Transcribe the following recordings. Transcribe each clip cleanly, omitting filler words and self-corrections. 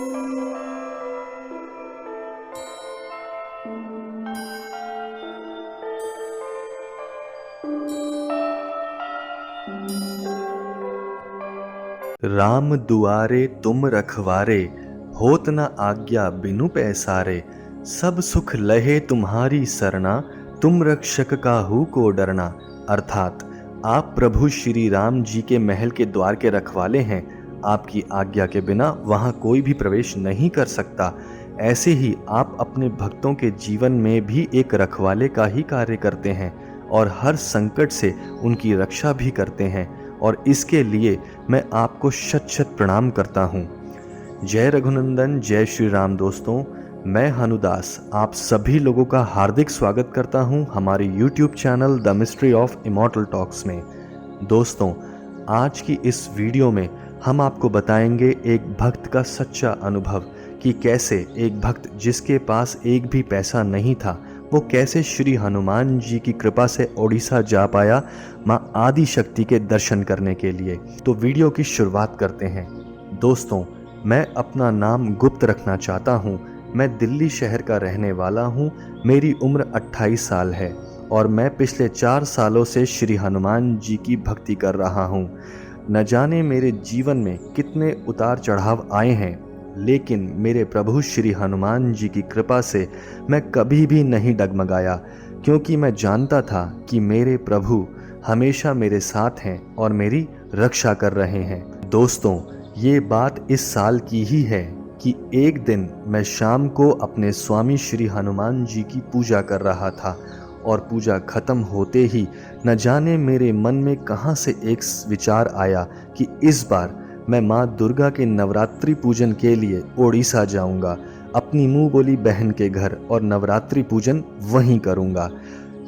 राम दुआरे तुम रखवारे, होत न आज्ञा बिनु पैसारे। सब सुख लहे तुम्हारी सरना, तुम रक्षक काहू को डरना। अर्थात आप प्रभु श्री राम जी के महल के द्वार के रखवाले हैं। आपकी आज्ञा के बिना वहाँ कोई भी प्रवेश नहीं कर सकता। ऐसे ही आप अपने भक्तों के जीवन में भी एक रखवाले का ही कार्य करते हैं और हर संकट से उनकी रक्षा भी करते हैं, और इसके लिए मैं आपको शत शत प्रणाम करता हूँ। जय रघुनंदन, जय श्री राम। दोस्तों, मैं हनुदास आप सभी लोगों का हार्दिक स्वागत करता हूँ हमारे YouTube channel the mystery of immortal talks में। दोस्तों, आज की इस वीडियो में हम आपको बताएंगे एक भक्त का सच्चा अनुभव कि कैसे एक भक्त जिसके पास एक भी पैसा नहीं था, वो कैसे श्री हनुमान जी की कृपा से ओडिशा जा पाया माँ आदि शक्ति के दर्शन करने के लिए। तो वीडियो की शुरुआत करते हैं। दोस्तों, मैं अपना नाम गुप्त रखना चाहता हूँ। मैं दिल्ली शहर का रहने वाला हूँ। मेरी उम्र 28 साल है और मैं पिछले 4 सालों से श्री हनुमान जी की भक्ति कर रहा हूँ। न जाने मेरे जीवन में कितने उतार चढ़ाव आए हैं, लेकिन मेरे प्रभु श्री हनुमान जी की कृपा से मैं कभी भी नहीं डगमगाया, क्योंकि मैं जानता था कि मेरे प्रभु हमेशा मेरे साथ हैं और मेरी रक्षा कर रहे हैं। दोस्तों, ये बात इस साल की ही है कि एक दिन मैं शाम को अपने स्वामी श्री हनुमान जी की पूजा कर रहा था और पूजा खत्म होते ही न जाने मेरे मन में कहां से एक विचार आया कि इस बार मैं माँ दुर्गा के नवरात्रि पूजन के लिए ओडिशा जाऊंगा, अपनी मुंह बोली बहन के घर, और नवरात्रि पूजन वहीं करूंगा।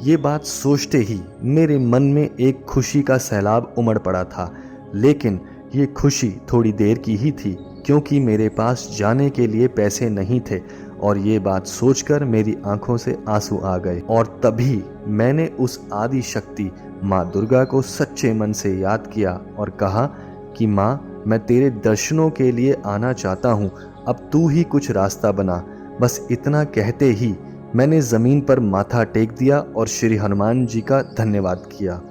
ये बात सोचते ही मेरे मन में एक खुशी का सैलाब उमड़ पड़ा था, लेकिन ये खुशी थोड़ी देर की ही थी, क्योंकि मेरे पास जाने के लिए पैसे नहीं थे। और ये बात सोचकर मेरी आंखों से आंसू आ गए, और तभी मैंने उस आदि शक्ति माँ दुर्गा को सच्चे मन से याद किया और कहा कि माँ, मैं तेरे दर्शनों के लिए आना चाहता हूँ, अब तू ही कुछ रास्ता बना। बस इतना कहते ही मैंने ज़मीन पर माथा टेक दिया और श्री हनुमान जी का धन्यवाद किया।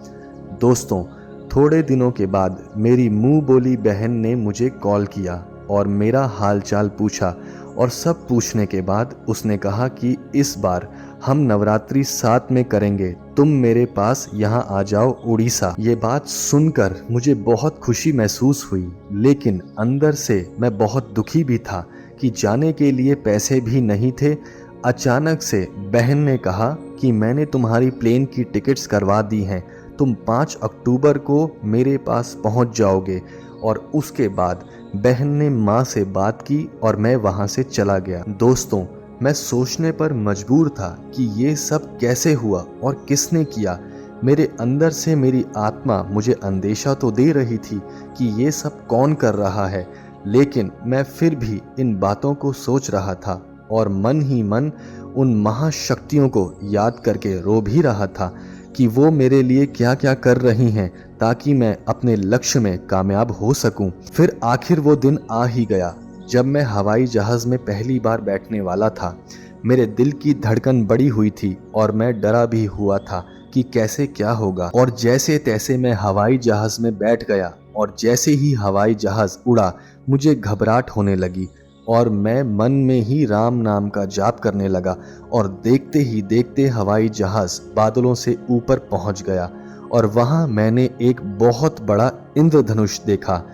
दोस्तों, थोड़े दिनों के बाद मेरी मुंह बोली बहन ने मुझे कॉल किया और मेरा हाल चाल पूछा, और सब पूछने के बाद उसने कहा कि इस बार हम नवरात्रि साथ में करेंगे, तुम मेरे पास यहाँ आ जाओ उड़ीसा। ये बात सुनकर मुझे बहुत खुशी महसूस हुई, लेकिन अंदर से मैं बहुत दुखी भी था कि जाने के लिए पैसे भी नहीं थे। अचानक से बहन ने कहा कि मैंने तुम्हारी प्लेन की टिकट्स करवा दी हैं, तुम 5 अक्टूबर को मेरे पास पहुंच जाओगे। और उसके बाद बहन ने माँ से बात की और मैं वहाँ से चला गया। दोस्तों, मैं सोचने पर मजबूर था कि ये सब कैसे हुआ और किसने किया। मेरे अंदर से मेरी आत्मा मुझे अंदेशा तो दे रही थी कि ये सब कौन कर रहा है, लेकिन मैं फिर भी इन बातों को सोच रहा था और मन ही मन उन महाशक्तियों को याद करके रो भी रहा था कि वो मेरे लिए क्या क्या कर रही हैं ताकि मैं अपने लक्ष्य में कामयाब हो सकूं। फिर आखिर वो दिन आ ही गया जब मैं हवाई जहाज़ में पहली बार बैठने वाला था। मेरे दिल की धड़कन बढ़ी हुई थी और मैं डरा भी हुआ था कि कैसे क्या होगा। और जैसे तैसे मैं हवाई जहाज़ में बैठ गया, और जैसे ही हवाई जहाज़ उड़ा मुझे घबराहट होने लगी और मैं मन में ही राम नाम का जाप करने लगा, और देखते ही देखते हवाई जहाज़ बादलों से ऊपर पहुंच गया और वहां मैंने एक बहुत बड़ा इंद्रधनुष देखा।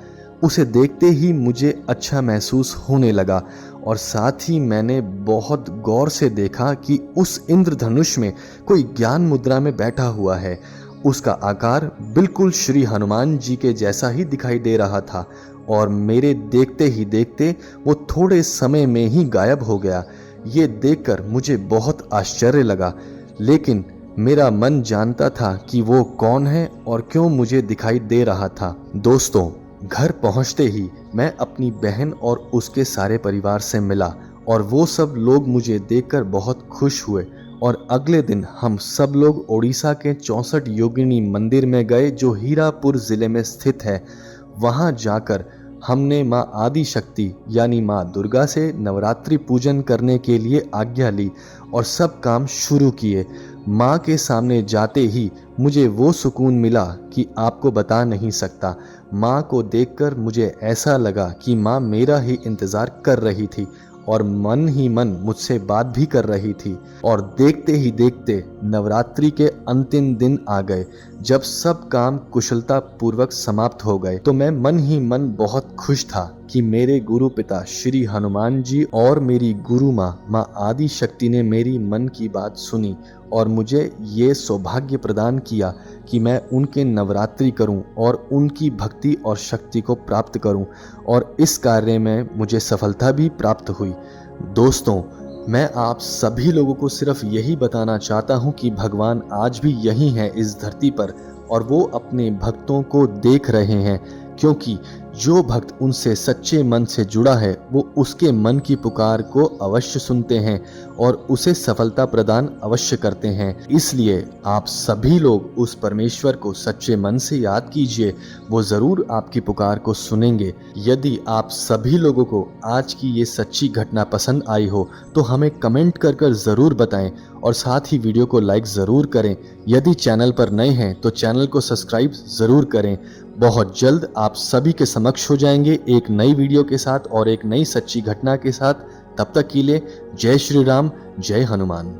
उसे देखते ही मुझे अच्छा महसूस होने लगा, और साथ ही मैंने बहुत गौर से देखा कि उस इंद्रधनुष में कोई ज्ञान मुद्रा में बैठा हुआ है। उसका आकार बिल्कुल श्री हनुमान जी के जैसा ही दिखाई दे रहा था, और मेरे देखते ही देखते वो थोड़े समय में ही गायब हो गया। ये देखकर मुझे बहुत आश्चर्य लगा, लेकिन मेरा मन जानता था कि वो कौन है और क्यों मुझे दिखाई दे रहा था। दोस्तों, घर पहुंचते ही मैं अपनी बहन और उसके सारे परिवार से मिला, और वो सब लोग मुझे देखकर बहुत खुश हुए। और अगले दिन हम सब लोग ओडिशा के 64 योगिनी मंदिर में गए, जो हीरापुर जिले में स्थित है। वहां जाकर हमने माँ आदि शक्ति यानी माँ दुर्गा से नवरात्रि पूजन करने के लिए आज्ञा ली और सब काम शुरू किए। माँ के सामने जाते ही मुझे वो सुकून मिला कि आपको बता नहीं सकता। माँ को देखकर मुझे ऐसा लगा कि माँ मेरा ही इंतज़ार कर रही थी और मन ही मन मुझसे बात भी कर रही थी। और देखते ही देखते नवरात्रि के अंतिम दिन आ गए। जब सब काम कुशलता पूर्वक समाप्त हो गए तो मैं मन ही मन बहुत खुश था कि मेरे गुरु पिता श्री हनुमान जी और मेरी गुरु माँ आदि शक्ति ने मेरी मन की बात सुनी और मुझे ये सौभाग्य प्रदान किया कि मैं उनके नवरात्रि करूं और उनकी भक्ति और शक्ति को प्राप्त करूं, और इस कार्य में मुझे सफलता भी प्राप्त हुई। दोस्तों, मैं आप सभी लोगों को सिर्फ यही बताना चाहता हूं कि भगवान आज भी यही हैं इस धरती पर और वो अपने भक्तों को देख रहे हैं, क्योंकि जो भक्त उनसे सच्चे मन से जुड़ा है वो उसके मन की पुकार को अवश्य सुनते हैं और उसे सफलता प्रदान अवश्य करते हैं। इसलिए आप सभी लोग उस परमेश्वर को सच्चे मन से याद कीजिए, वो जरूर आपकी पुकार को सुनेंगे। यदि आप सभी लोगों को आज की ये सच्ची घटना पसंद आई हो तो हमें कमेंट कर जरूर बताएं और साथ ही वीडियो को लाइक जरूर करें। यदि चैनल पर नए हैं तो चैनल को सब्सक्राइब जरूर करें। बहुत जल्द आप सभी के समक्ष हो जाएंगे एक नई वीडियो के साथ और एक नई सच्ची घटना के साथ। तब तक के लिए जय श्री राम, जय हनुमान।